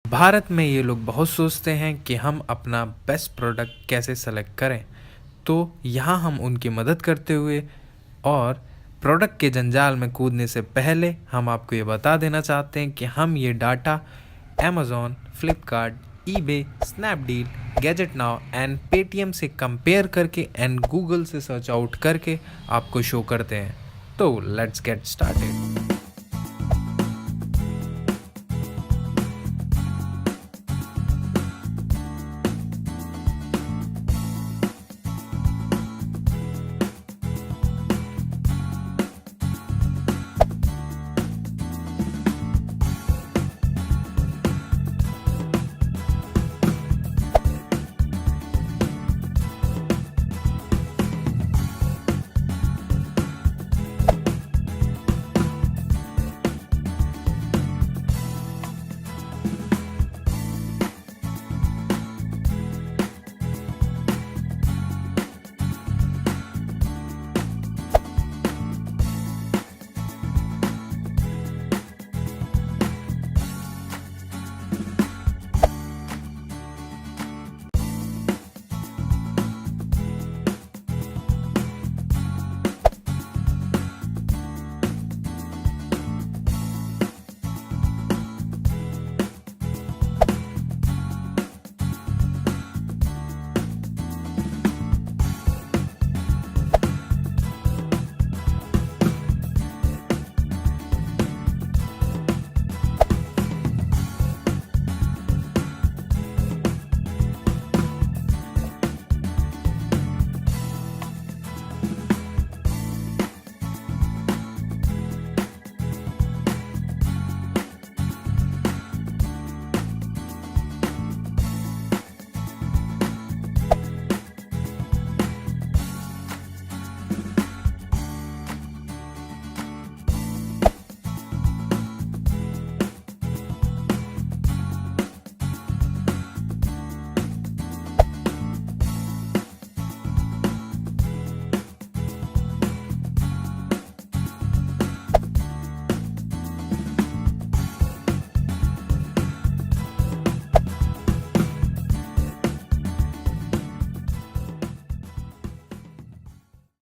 भारत में ये लोग बहुत सोचते हैं कि हम अपना बेस्ट प्रोडक्ट कैसे सेलेक्ट करें। तो यहाँ हम उनकी मदद करते हुए और प्रोडक्ट के जंजाल में कूदने से पहले हम आपको ये बता देना चाहते हैं कि हम ये data Amazon, Flipkart, eBay, Snapdeal, gadget now and Paytm से कंपेयर करके एंड गूगल से सर्च आउट करके आपको शो करते हैं। तो लेट्स गेट स्टार्टेड।